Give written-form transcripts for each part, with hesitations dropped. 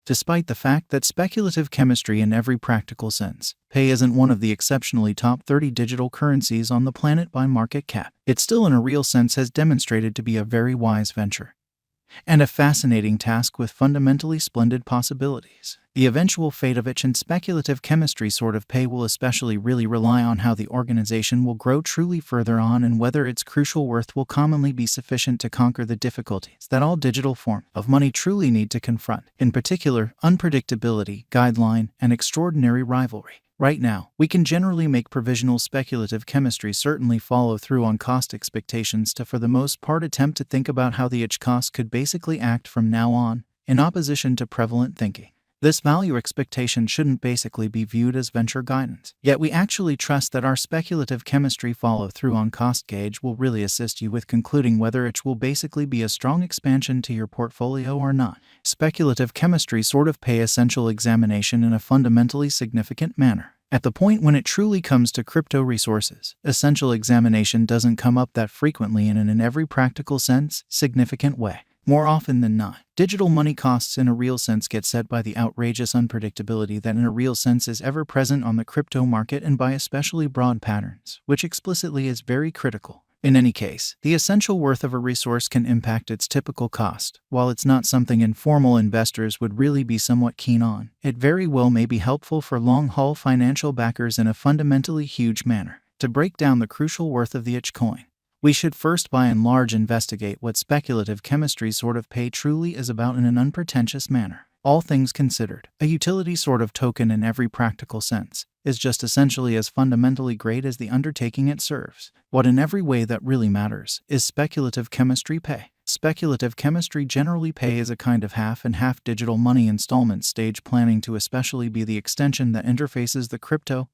Despite the fact that speculative chemistry in every practical sense, pay isn't one of the exceptionally top 30 digital currencies on the planet by market cap, it still in a real sense has demonstrated to be a very wise venture and a fascinating task with fundamentally splendid possibilities. The eventual fate of it and speculative chemistry sort of pay will especially really rely on how the organization will grow truly further on and whether its crucial worth will commonly be sufficient to conquer the difficulties that all digital forms of money truly need to confront, in particular, unpredictability, guideline, and extraordinary rivalry. Right now, we can generally make provisional speculative chemistry certainly follow through on cost expectations to for the most part attempt to think about how the cost could basically act from now on, in opposition to prevalent thinking. This value expectation shouldn't basically be viewed as venture guidance. Yet we actually trust that our speculative chemistry follow through on cost gauge will really assist you with concluding whether it will basically be a strong expansion to your portfolio or not. Speculative chemistry sort of pay essential examination in a fundamentally significant manner. At the point when it truly comes to crypto resources, essential examination doesn't come up that frequently and in every practical sense, significant way. More often than not, digital money costs in a real sense get set by the outrageous unpredictability that in a real sense is ever present on the crypto market and by especially broad patterns, which explicitly is very critical. In any case, the essential worth of a resource can impact its typical cost. While it's not something informal investors would really be somewhat keen on, it very well may be helpful for long-haul financial backers in a fundamentally huge manner. To break down the crucial worth of the coin, we should first by and large investigate what speculative chemistry sort of pay truly is about in an unpretentious manner. All things considered, a utility sort of token in every practical sense is just essentially as fundamentally great as the undertaking it serves. What in every way that really matters is speculative chemistry pay. Speculative chemistry generally pay is a kind of half and half digital money installment stage planning to especially be the extension that interfaces the crypto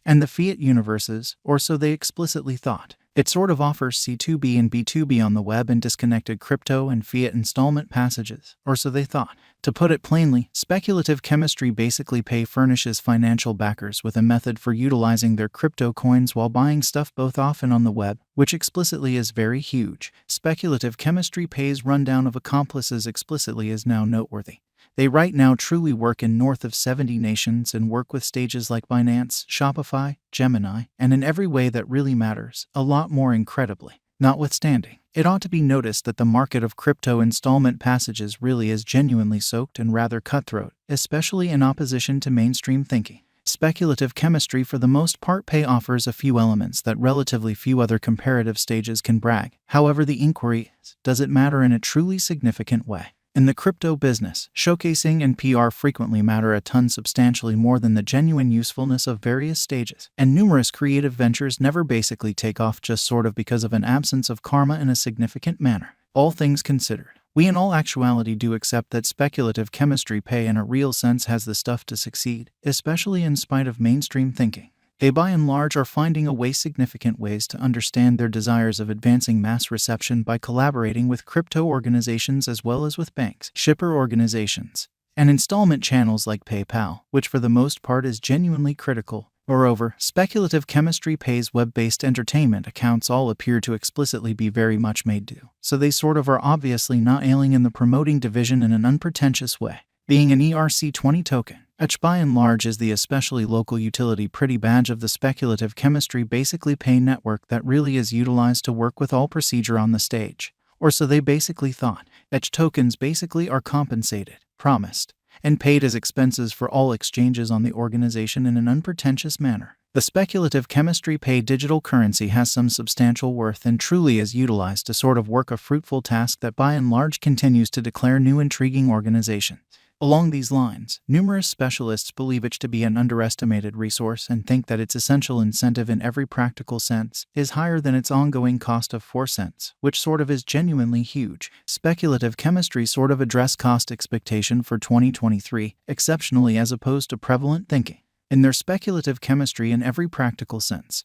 and the fiat universes, or so they explicitly thought. It sort of offers C2B and B2B on the web and disconnected crypto and fiat installment passages, or so they thought. To put it plainly, speculative chemistry basically pay furnishes financial backers with a method for utilizing their crypto coins while buying stuff both off and on the web, which explicitly is very huge. Speculative chemistry pay's rundown of accomplices explicitly is now noteworthy. They right now truly work in north of 70 nations and work with stages like Binance, Shopify, Gemini, and in every way that really matters, a lot more incredibly. Notwithstanding, it ought to be noticed that the market of crypto installment passages really is genuinely soaked and rather cutthroat, especially in opposition to mainstream thinking. Speculative chemistry for the most part pay offers a few elements that relatively few other comparative stages can brag. However, the inquiry is, does it matter in a truly significant way? In the crypto business, showcasing and PR frequently matter a ton, substantially more than the genuine usefulness of various stages. And numerous creative ventures never basically take off just sort of because of an absence of karma in a significant manner. All things considered, we in all actuality do accept that speculative chemistry pay in a real sense has the stuff to succeed, especially in spite of mainstream thinking. They by and large are finding a way significant ways to understand their desires of advancing mass reception by collaborating with crypto organizations as well as with banks, shipper organizations, and installment channels like PayPal, which for the most part is genuinely critical. Moreover, speculative chemistry pays web-based entertainment accounts all appear to explicitly be very much made do, so they sort of are obviously not ailing in the promoting division in an unpretentious way. Being an ERC20 token, which by and large is the especially local utility pretty badge of the speculative chemistry basically pay network that really is utilized to work with all procedure on the stage. Or so they basically thought. Tokens basically are compensated, promised, and paid as expenses for all exchanges on the organization in an unpretentious manner. The speculative chemistry pay digital currency has some substantial worth and truly is utilized to sort of work a fruitful task that by and large continues to declare new intriguing organizations. Along these lines, numerous specialists believe it to be an underestimated resource and think that its essential incentive in every practical sense is higher than its ongoing cost of 4 cents, which sort of is genuinely huge. Speculative chemistry sort of address cost expectation for 2023 exceptionally as opposed to prevalent thinking. In their speculative chemistry in every practical sense,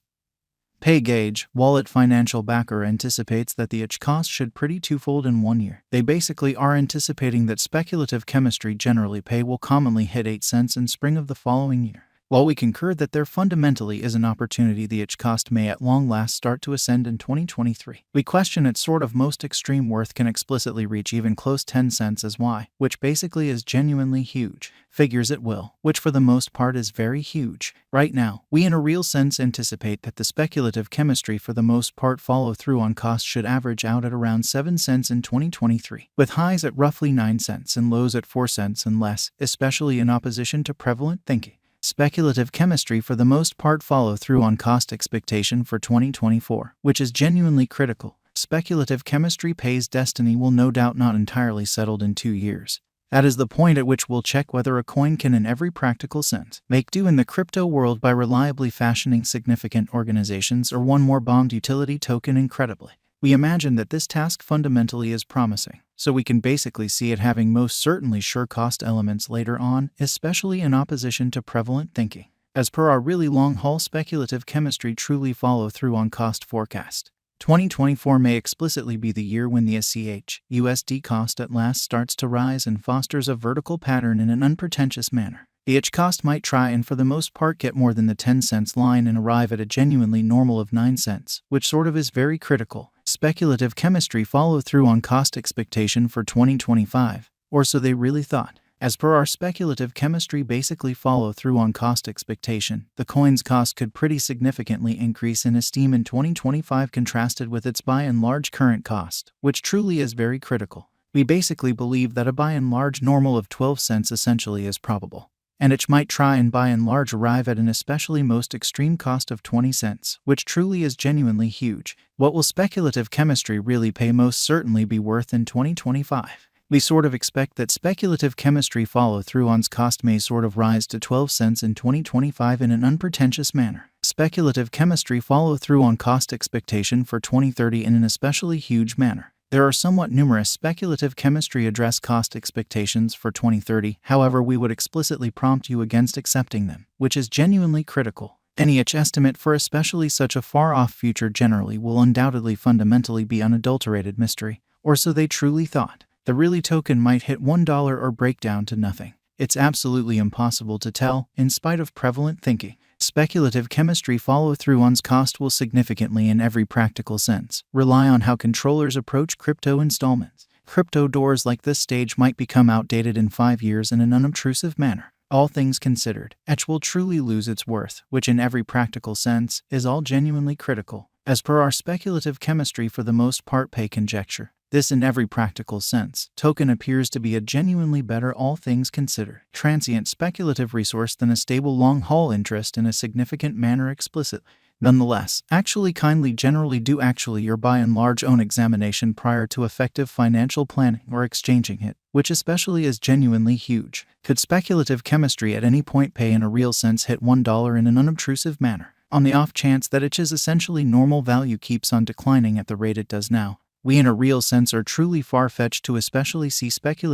pay gauge, wallet financial backer anticipates that the cost should pretty twofold in 1 year. They basically are anticipating that speculative chemistry generally pay will commonly hit 8 cents in spring of the following year. While we concur that there fundamentally is an opportunity the itch cost may at long last start to ascend in 2023, we question its sort of most extreme worth can explicitly reach even close 10 cents as Y, which basically is genuinely huge. Figures it will, which for the most part is very huge. Right now, we in a real sense anticipate that the speculative chemistry for the most part follow through on cost should average out at around 7 cents in 2023, with highs at roughly 9 cents and lows at 4 cents and less, especially in opposition to prevalent thinking. Speculative chemistry for the most part follow through on cost expectation for 2024, which is genuinely critical. Speculative chemistry pays destiny will no doubt not entirely settled in 2 years. That is the point at which we'll check whether a coin can in every practical sense make do in the crypto world by reliably fashioning significant organizations or one more bombed utility token incredibly. We imagine that this task fundamentally is promising, so we can basically see it having most certainly sure cost elements later on, especially in opposition to prevalent thinking. As per our really long-haul speculative chemistry truly follow through on cost forecast, 2024 may explicitly be the year when the SCH/USD cost at last starts to rise and fosters a vertical pattern in an unpretentious manner. The itch cost might try and for the most part get more than the 10 cents line and arrive at a genuinely normal of 9 cents, which sort of is very critical. Speculative chemistry follow through on cost expectation for 2025, or so they really thought. As per our speculative chemistry basically follow through on cost expectation, the coin's cost could pretty significantly increase in esteem in 2025 contrasted with its by and large current cost, which truly is very critical. We basically believe that a by and large normal of 12 cents essentially is probable, and it might try and by and large arrive at an especially most extreme cost of 20 cents, which truly is genuinely huge. What will speculative chemistry really pay most certainly be worth in 2025? We sort of expect that speculative chemistry follow through on's cost may sort of rise to 12 cents in 2025 in an unpretentious manner. Speculative chemistry follow through on cost expectation for 2030 in an especially huge manner. There are somewhat numerous speculative chemistry address cost expectations for 2030, however we would explicitly prompt you against accepting them, which is genuinely critical. Any estimate for especially such a far-off future generally will undoubtedly fundamentally be unadulterated mystery, or so they truly thought. The really token might hit $1 or break down to nothing. It's absolutely impossible to tell, in spite of prevalent thinking. Speculative chemistry follow through on's cost will significantly in every practical sense rely on how controllers approach crypto installments. Crypto doors like this stage might become outdated in 5 years in an unobtrusive manner. All things considered, ETH will truly lose its worth, which in every practical sense is all genuinely critical. As per our speculative chemistry for the most part pay conjecture, this in every practical sense, token appears to be a genuinely better all things considered transient speculative resource than a stable long-haul interest in a significant manner explicitly. Nonetheless, kindly generally do your by and large own examination prior to effective financial planning or exchanging it, which especially is genuinely huge. Could speculative chemistry at any point pay in a real sense hit $1 in an unobtrusive manner? On the off chance that its essentially normal value keeps on declining at the rate it does now, we in a real sense are truly far-fetched to especially see speculative